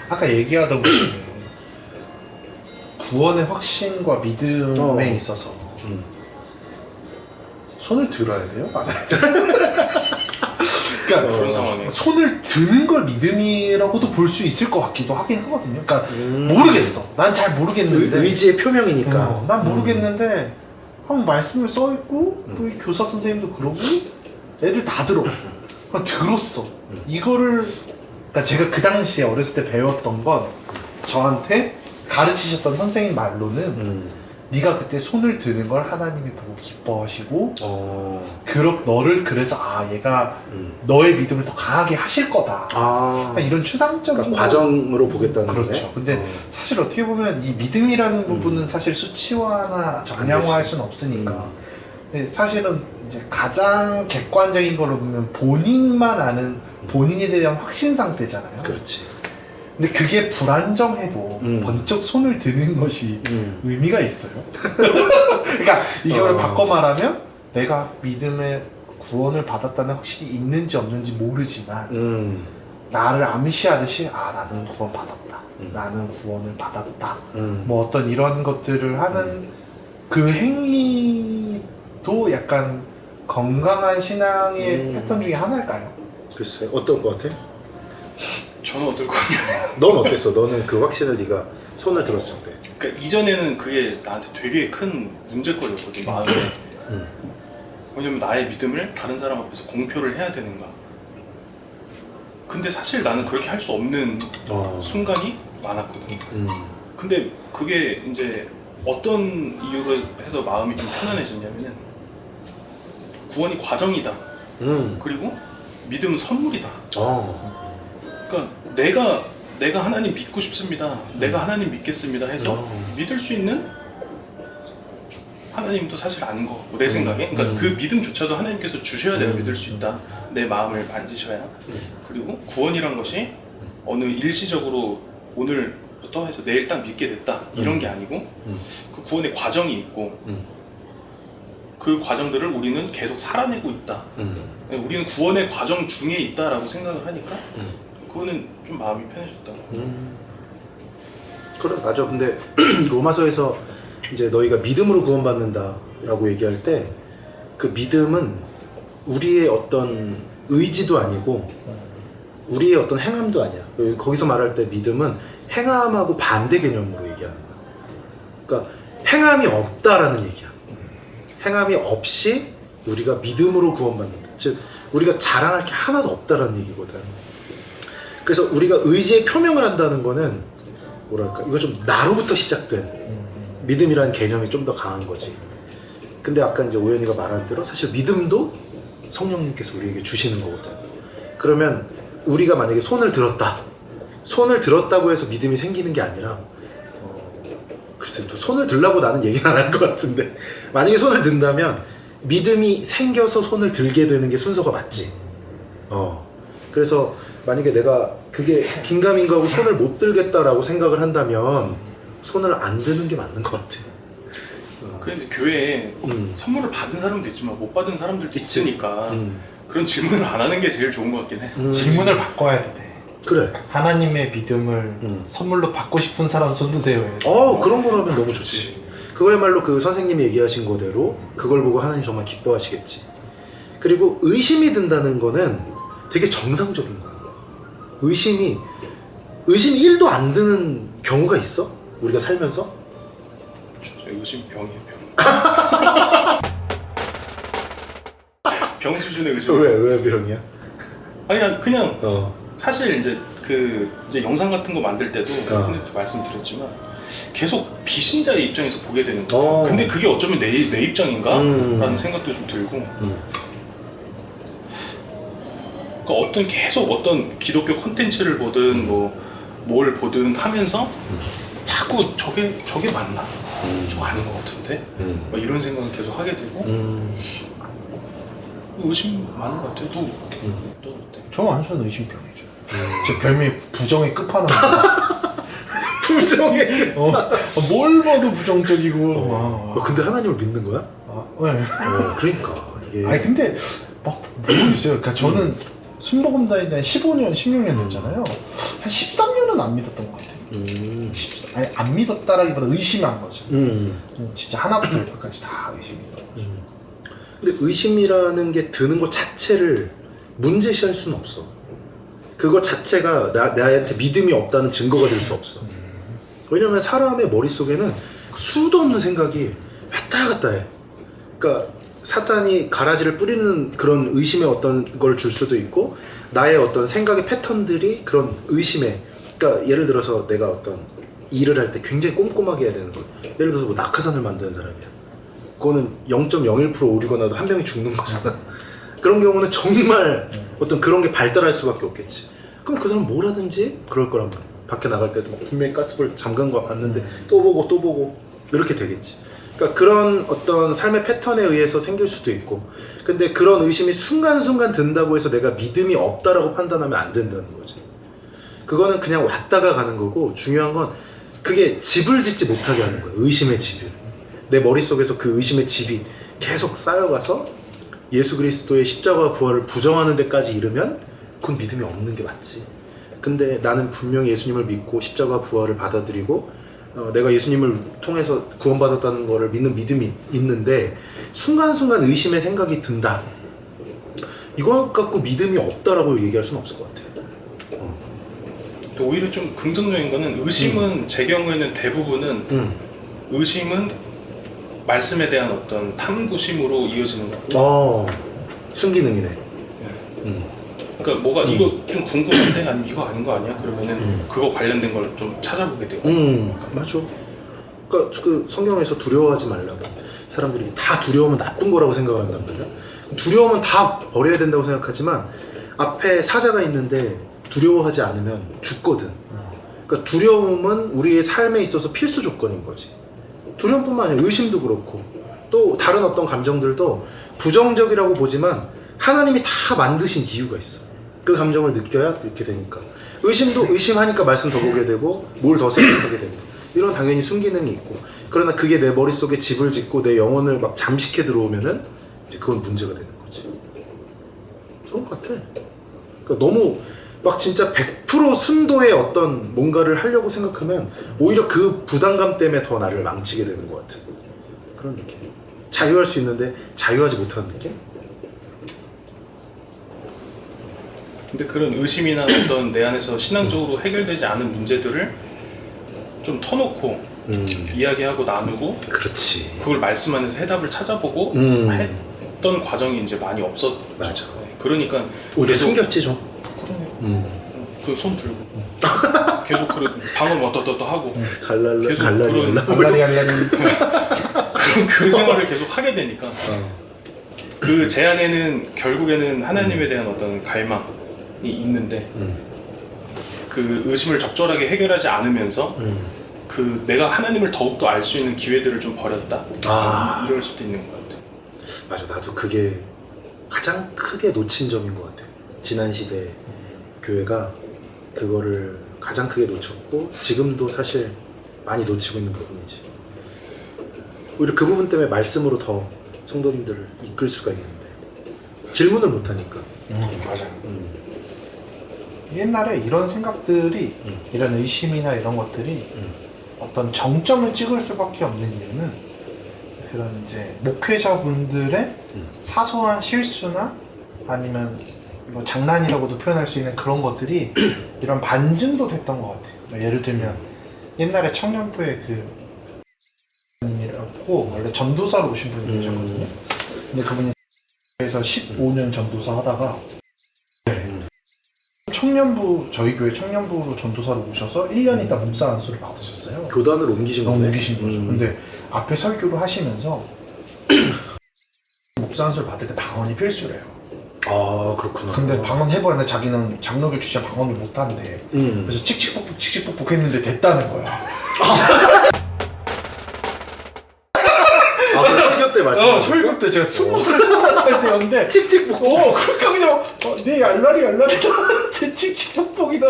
아까 얘기하던 것 중에 구원의 확신과 믿음에 있어서 손을 들어야 돼요? 그러니까 그런 상황에 손을 드는 걸 믿음이라고도 볼 수 있을 것 같기도 하긴 하거든요. 그러니까 모르겠어. 난 잘 모르겠는데 의지의 표명이니까. 난 모르겠는데 한번 말씀을 써있고 또 이 교사 선생님도 그러고 애들 다 들어. 들었어. 이거를 그러니까 제가 그 당시에 어렸을 때 배웠던 건 저한테 가르치셨던 선생님 말로는 네가 그때 손을 드는 걸 하나님이 보고 기뻐하시고 너를 그래서 얘가 너의 믿음을 더 강하게 하실 거다. 이런 추상적인 그러니까 과정으로 보겠다는 거네. 그렇죠. 근데 사실 어떻게 보면 이 믿음이라는 부분은 사실 수치화나 정량화할 수는 없으니까. 근데 사실은 이제 가장 객관적인 걸로 보면 본인만 아는 본인에 대한 확신 상태잖아요. 그렇지. 근데 그게 불안정해도 번쩍 손을 드는 것이 의미가 있어요. 그러니까 이걸 바꿔 말하면 내가 믿음의 구원을 받았다는 확신이 있는지 없는지 모르지만 나를 암시하듯이 나는 구원 받았다. 나는 구원을 받았다. 뭐 어떤 이런 것들을 하는 그 행위도 약간 건강한 신앙의 패턴 중에 하나일까요? 글쎄 어떨 것 같아? 저는 어떨 거냐. 넌 어땠어? 너는 그 확신을 네가 손을 들었을 때. 그러니까 이전에는 그게 나한테 되게 큰 문제거리였거든, 마음에. 왜냐면 나의 믿음을 다른 사람 앞에서 공표를 해야 되는가. 근데 사실 나는 그렇게 할 수 없는 순간이 많았거든. 근데 그게 이제 어떤 이유로 해서 마음이 좀 편안해졌냐면은 구원이 과정이다. 그리고 믿음은 선물이다. 그러니까 내가 하나님 믿고 싶습니다. 내가 하나님 믿겠습니다 해서 믿을 수 있는 하나님도 사실 아닌 것 같고 내 생각에. 그러니까 그 믿음조차도 하나님께서 주셔야 내가 믿을 수 있다. 내 마음을 만지셔야. 그리고 구원이란 것이 어느 일시적으로 오늘부터 해서 내일 딱 믿게 됐다 이런 게 아니고 그 구원의 과정이 있고 그 과정들을 우리는 계속 살아내고 있다. 우리는 구원의 과정 중에 있다라고 생각을 하니까 그거는 좀 마음이 편해졌다고. 그래 맞아. 근데 로마서에서 이제 너희가 믿음으로 구원받는다라고 얘기할 때 그 믿음은 우리의 어떤 의지도 아니고 우리의 어떤 행함도 아니야. 거기서 말할 때 믿음은 행함하고 반대 개념으로 얘기하는 거야. 그러니까 행함이 없다라는 얘기야. 행함이 없이 우리가 믿음으로 구원받는다. 즉 우리가 자랑할 게 하나도 없다라는 얘기거든. 그래서 우리가 의지의 표명을 한다는 거는 뭐랄까 이거 좀 나로부터 시작된 믿음이라는 개념이 좀 더 강한 거지. 근데 아까 이제 오연이가 말한 대로 사실 믿음도 성령님께서 우리에게 주시는 거거든. 그러면 우리가 만약에 손을 들었다고 해서 믿음이 생기는 게 아니라 글쎄 또 손을 들라고 나는 얘기는 안 할 것 같은데 만약에 손을 든다면 믿음이 생겨서 손을 들게 되는 게 순서가 맞지. 그래서 만약에 내가 그게 긴가민가하고 손을 못 들겠다라고 생각을 한다면 손을 안 드는 게 맞는 것 같아. 그런데 교회에 선물을 받은 사람도 있지만 못 받은 사람들도 있으니까 그런 질문을 안 하는 게 제일 좋은 것 같긴 해. 질문을 바꿔야 돼. 그래. 하나님의 믿음을 선물로 받고 싶은 사람 손 드세요. 그런 거라면 너무 좋지. 그거야말로 그 선생님이 얘기하신 거대로 그걸 보고 하나님 정말 기뻐하시겠지. 그리고 의심이 든다는 거는 되게 정상적인 거야. 의심이 1도 안 드는 경우가 있어? 우리가 살면서? 의심 병이에요, 병. 병 수준의 의심. 왜 병이야? 아니 그냥 사실 이제 영상 같은 거 만들 때도 말씀드렸지만 계속 비신자의 입장에서 보게 되는 거죠. 근데 그게 어쩌면 내 입장인가? 라는 생각도 좀 들고 그러니까 계속 어떤 기독교 콘텐츠를 보든 뭘 보든 하면서 자꾸 저게 맞나? 저거 아닌 것 같은데? 막 이런 생각을 계속 하게 되고 의심 많은 것 같아요. 또 어때? 저 완전 의심병이죠. 제 별명이 부정의 끝판왕. 부정해. 뭘 봐도 부정적이고. 근데 하나님을 믿는 거야? 네. 그러니까 이게. 아니 근데 막 모르겠어요. 그러니까 저는 순복음다에 대한 15년, 16년 됐잖아요. 한 13년은 안 믿었던 것 같아요. 아니, 안 믿었다라기보다 의심한 거죠. 진짜 하나부터 열까지 다 의심이더라고요. 근데 의심이라는 게 드는 것 자체를 문제시할 수는 없어. 그거 자체가 나한테 믿음이 없다는 증거가 될 수 없어. 왜냐면 사람의 머릿속에는 수도 없는 생각이 왔다 갔다 해. 그러니까 사탄이 가라지를 뿌리는 그런 의심의 어떤 걸 줄 수도 있고, 나의 어떤 생각의 패턴들이 그런 의심에, 그러니까 예를 들어서 내가 어떤 일을 할 때 굉장히 꼼꼼하게 해야 되는 거, 예를 들어서 뭐 낙하산을 만드는 사람이야. 그거는 0.01% 오류가 나도 한 명이 죽는 거잖아. 그런 경우는 정말 어떤 그런 게 발달할 수밖에 없겠지. 그럼 그 사람 뭘 하든지 그럴 거란 말이야. 밖에 나갈 때도 막 분명히 가스불 잠근 거 봤는데 또 보고 이렇게 되겠지. 그러니까 그런 어떤 삶의 패턴에 의해서 생길 수도 있고, 근데 그런 의심이 순간순간 든다고 해서 내가 믿음이 없다라고 판단하면 안 된다는 거지. 그거는 그냥 왔다가 가는 거고, 중요한 건 그게 집을 짓지 못하게 하는 거야. 의심의 집을. 내 머릿속에서 그 의심의 집이 계속 쌓여가서 예수 그리스도의 십자가 부활을 부정하는 데까지 이르면 그건 믿음이 없는 게 맞지. 근데 나는 분명히 예수님을 믿고 십자가 부활을 받아들이고 내가 예수님을 통해서 구원받았다는 거를 믿는 믿음이 있는데 순간순간 의심의 생각이 든다. 이거 갖고 믿음이 없다라고 얘기할 수는 없을 것 같아요. 오히려 좀 긍정적인 거는 의심은 제 경우에는 대부분은 의심은 말씀에 대한 어떤 탐구심으로 이어지는 것 같아요. 순기능이네. 그러니까 뭐가 이거 좀 궁금한데 아니면 이거 아닌 거 아니야? 그러면은 그거 관련된 걸 좀 찾아보게 되고. 맞아. 그러니까 그 성경에서 두려워하지 말라고. 사람들이 다 두려움은 나쁜 거라고 생각을 한단 말이야. 두려움은 다 버려야 된다고 생각하지만 앞에 사자가 있는데 두려워하지 않으면 죽거든. 그러니까 두려움은 우리의 삶에 있어서 필수 조건인 거지. 두려움뿐만 아니라 의심도 그렇고 또 다른 어떤 감정들도 부정적이라고 보지만 하나님이 다 만드신 이유가 있어. 그 감정을 느껴야 이렇게 되니까. 의심도 의심하니까 말씀 더 보게 되고 뭘 더 생각하게 되고, 이런 당연히 순기능이 있고, 그러나 그게 내 머릿속에 집을 짓고 내 영혼을 막 잠식해 들어오면은 이제 그건 문제가 되는 거지. 그런 것 같아. 그러니까 너무 막 진짜 100% 순도의 어떤 뭔가를 하려고 생각하면 오히려 그 부담감 때문에 더 나를 망치게 되는 것 같은 그런 느낌. 자유할 수 있는데 자유하지 못하는 느낌? 근데 그런 의심이나 어떤 내 안에서 신앙적으로 해결되지 않은 문제들을 좀 터놓고 이야기하고 나누고, 그렇지. 그걸 말씀 안에서 해답을 찾아보고 했던 과정이 이제 많이 없었죠. 맞아. 그러니까 우리 숨겼지 좀. 그러네. 그 손 들고 계속 그런 방언 어떠 하고 갈랄리 그 생활을 계속 하게 되니까 그 제 안에는 결국에는 하나님에 대한 어떤 갈망이 있는데 그 의심을 적절하게 해결하지 않으면서 그 내가 하나님을 더욱더 알 수 있는 기회들을 좀 버렸다. 이럴 수도 있는 것 같아. 맞아, 나도 그게 가장 크게 놓친 점인 것 같아. 지난 시대 교회가 그거를 가장 크게 놓쳤고 지금도 사실 많이 놓치고 있는 부분이지. 오히려 그 부분 때문에 말씀으로 더 성도님들을 이끌 수가 있는데 질문을 못하니까. 맞아요. 옛날에 이런 생각들이 이런 의심이나 이런 것들이 어떤 정점을 찍을 수밖에 없는 이유는 그런 이제 목회자분들의 사소한 실수나 아니면 뭐 장난이라고도 표현할 수 있는 그런 것들이 이런 반증도 됐던 것 같아요. 예를 들면 옛날에 청년부에 그 이라고 원래 전도사로 오신 분이 계셨거든요. 근데 그분이 에서 15년 전도사 하다가 청년부, 저희 교회 청년부로 전도사로 오셔서 1년 있다 목사 안수를 받으셨어요. 교단을 옮기신 거네. 옮기신 거죠. 근데 앞에 설교를 하시면서 목사 안수를 받을 때 방언이 필수래요. 아, 그렇구나. 근데 방언 해봤는데 자기는 장로교 출신 방언을 못한대. 그래서 칙칙폭폭 했는데 됐다는 거야. 아, 그 설교 때 말씀하셨어? 설교 때 제가 20살, 21살 때였는데 칙칙폭폭. 그렇게 그냥 내 알라리 제 칙칙폭폭이다.